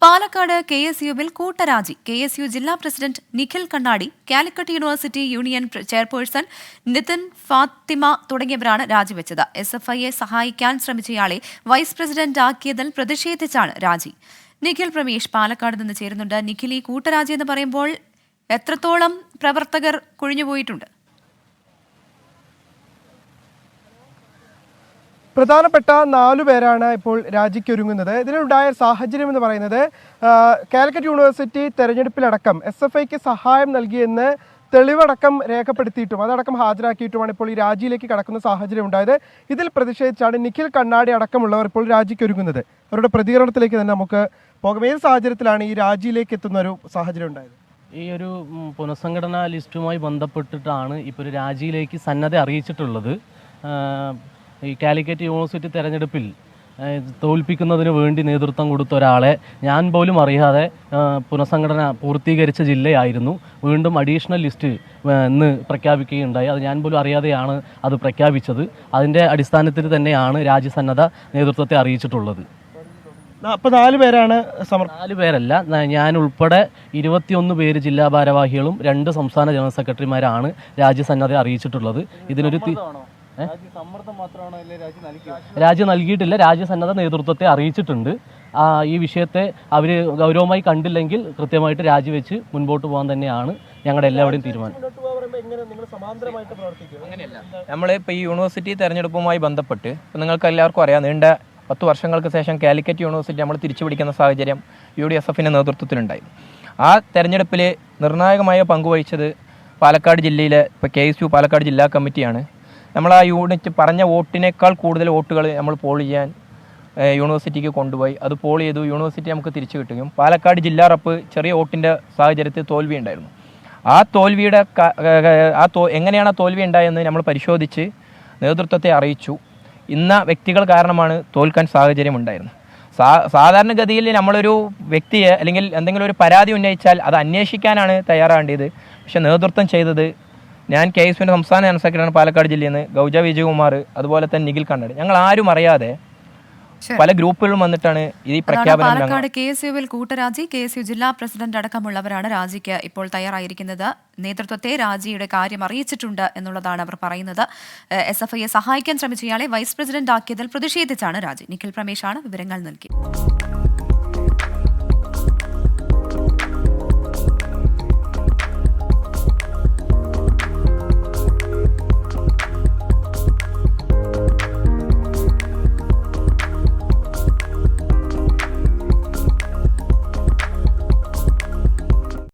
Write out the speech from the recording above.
പാലക്കാട് KSUവിൽ കൂട്ടരാജി. KSU ജില്ലാ president Nikhil Kannadi, Calicut university union chairperson Nithin Fathima തുടങ്ങിയവരാണ് രാജിവെച്ചത്. SFIയെ സഹായിക്കാൻ ശ്രമിച്ചയാളെ വൈസ് പ്രസിഡന്റ് ആക്കിയതിൽ പ്രതിഷേധിച്ചാണ് രാജി. നിഖിൽ പ്രമേഷ് പാലക്കാട് നിന്ന് ചേരുന്നുണ്ട്. നിഖിൽ, ഈ കൂട്ടരാജി എന്ന് പറയുമ്പോൾ എത്രത്തോളം പ്രവർത്തകർ കൊഴിഞ്ഞുപോയിട്ടുണ്ട്? പ്രധാനപ്പെട്ട 4 പേരാണ് ഇപ്പോൾ രാജിക്കൊരുങ്ങുന്നത്. ഇതിനുണ്ടായ സാഹചര്യം എന്ന് പറയുന്നത് കാലിക്കറ്റ് യൂണിവേഴ്സിറ്റി തെരഞ്ഞെടുപ്പിലടക്കം SFIക്ക് സഹായം നൽകിയെന്ന് തെളിവടക്കം രേഖപ്പെടുത്തിയിട്ടും അതടക്കം ഹാജരാക്കിയിട്ടുമാണ് ഇപ്പോൾ ഈ രാജിയിലേക്ക് കടക്കുന്ന സാഹചര്യം ഉണ്ടായത്. ഇതിൽ പ്രതിഷേധിച്ചാണ് നിഖിൽ കണ്ണാടി അടക്കമുള്ളവർ ഇപ്പോൾ രാജിക്കൊരുങ്ങുന്നത്. അവരുടെ പ്രതികരണത്തിലേക്ക് തന്നെ നമുക്ക് പോകാം. ഏത് സാഹചര്യത്തിലാണ് ഈ രാജിയിലേക്ക് എത്തുന്ന ഒരു സാഹചര്യം ഉണ്ടായത്? ഈ ഒരു പുനഃസംഘടനാ ലിസ്റ്റുമായി ബന്ധപ്പെട്ടിട്ടാണ് ഇപ്പോൾ ഒരു രാജിയിലേക്ക് സന്നദ്ധ അറിയിച്ചിട്ടുള്ളത്. ഈ കാലിക്കറ്റ് യൂണിവേഴ്സിറ്റി തെരഞ്ഞെടുപ്പിൽ തോൽപ്പിക്കുന്നതിന് വേണ്ടി നേതൃത്വം കൊടുത്ത ഒരാളെ ഞാൻ പോലും അറിയാതെ പുനഃസംഘടന പൂർത്തീകരിച്ച ജില്ലയായിരുന്നു. വീണ്ടും അഡീഷണൽ ലിസ്റ്റ് ഇന്ന് പ്രഖ്യാപിക്കുകയുണ്ടായി. അത് ഞാൻ പോലും അറിയാതെയാണ് അത് പ്രഖ്യാപിച്ചത്. അതിൻ്റെ അടിസ്ഥാനത്തിൽ തന്നെയാണ് രാജ്യസന്നദ്ധ നേതൃത്വത്തെ അറിയിച്ചിട്ടുള്ളത്. അപ്പോൾ 4 പേരാണ് 4 പേരല്ല, ഞാൻ ഉൾപ്പെടെ 21 പേര് ജില്ലാ ഭാരവാഹികളും 2 സംസ്ഥാന ജനറൽ സെക്രട്ടറിമാരാണ് രാജ്യസന്നദ്ധ അറിയിച്ചിട്ടുള്ളത്. ഇതിനൊരു രാജി നൽകിയിട്ടില്ല. രാജ്യസന്നദ്ധ നേതൃത്വത്തെ അറിയിച്ചിട്ടുണ്ട്. ഈ വിഷയത്തെ അവർ ഗൗരവമായി കണ്ടില്ലെങ്കിൽ കൃത്യമായിട്ട് രാജിവെച്ച് മുൻപോട്ട് പോകാൻ തന്നെയാണ് ഞങ്ങളുടെ എല്ലാവരുടെയും തീരുമാനം. നമ്മളിപ്പോൾ ഈ യൂണിവേഴ്സിറ്റി തെരഞ്ഞെടുപ്പുമായി ബന്ധപ്പെട്ട് നിങ്ങൾക്ക് എല്ലാവർക്കും അറിയാം, നീണ്ട 10 വർഷങ്ങൾക്ക് ശേഷം കാലിക്കറ്റ് യൂണിവേഴ്സിറ്റി നമ്മൾ തിരിച്ചു പിടിക്കുന്ന സാഹചര്യം UDSFിൻ്റെ നേതൃത്വത്തിലുണ്ടായി. ആ തെരഞ്ഞെടുപ്പിൽ നിർണായകമായ പങ്കുവഹിച്ചത് പാലക്കാട് ജില്ലയിലെ ഇപ്പോൾ KSU പാലക്കാട് ജില്ലാ കമ്മിറ്റിയാണ്. നമ്മൾ ആ യൂണിറ്റ് പറഞ്ഞ വോട്ടിനേക്കാൾ കൂടുതൽ വോട്ടുകൾ നമ്മൾ പോൾ ചെയ്യാൻ യൂണിവേഴ്സിറ്റിക്ക് കൊണ്ടുപോയി. അത് പോൾ ചെയ്തു. യൂണിവേഴ്സിറ്റി നമുക്ക് തിരിച്ചു കിട്ടുകയും പാലക്കാട് ജില്ലാ റപ്പ് ചെറിയ വോട്ടിൻ്റെ സാഹചര്യത്തിൽ തോൽവി ഉണ്ടായിരുന്നു. ആ തോൽവിയുടെ എങ്ങനെയാണ് ആ തോൽവി ഉണ്ടായതെന്ന് നമ്മൾ പരിശോധിച്ച് നേതൃത്വത്തെ അറിയിച്ചു. ഇന്ന വ്യക്തികൾ കാരണമാണ് തോൽക്കാൻ സാഹചര്യം ഉണ്ടായിരുന്നത്. സാധാരണഗതിയിൽ നമ്മളൊരു വ്യക്തിയെ അല്ലെങ്കിൽ എന്തെങ്കിലും ഒരു പരാതി ഉന്നയിച്ചാൽ അത് അന്വേഷിക്കാനാണ് തയ്യാറാകേണ്ടത്. പക്ഷേ നേതൃത്വം ചെയ്തത് ഞാൻ KSUവിൻ്റെ സംസ്ഥാന ജനറൽ സെക്രട്ടറിയാണ് പാലക്കാട് ജില്ലയിൽ നിന്ന്, ഗൗജ വിജയകുമാർ, അതുപോലെ തന്നെ നിഖിൽ കണ്ണാടി. ഞങ്ങൾ ആരും അറിയാതെ പല ഗ്രൂപ്പുകളും വന്നിട്ടാണ് ഈ പ്രഖ്യാപനം. പാലക്കാട് KSUവിൽ കൂട്ടരാജി. KSU ജില്ലാ പ്രസിഡന്റ് അടക്കമുള്ളവരാണ് രാജിക്ക് ഇപ്പോൾ തയ്യാറായിരിക്കുന്നത്. നേതൃത്വത്തെ രാജിയുടെ കാര്യം അറിയിച്ചിട്ടുണ്ട് എന്നുള്ളതാണ് അവർ പറയുന്നത്. SFIയെ സഹായിക്കാൻ ശ്രമിച്ചയാളെ വൈസ് പ്രസിഡന്റ് ആക്കിയതിൽ പ്രതിഷേധിച്ചാണ് രാജി. നിഖിൽ പ്രമേഷാണ് വിവരങ്ങൾ നൽകി.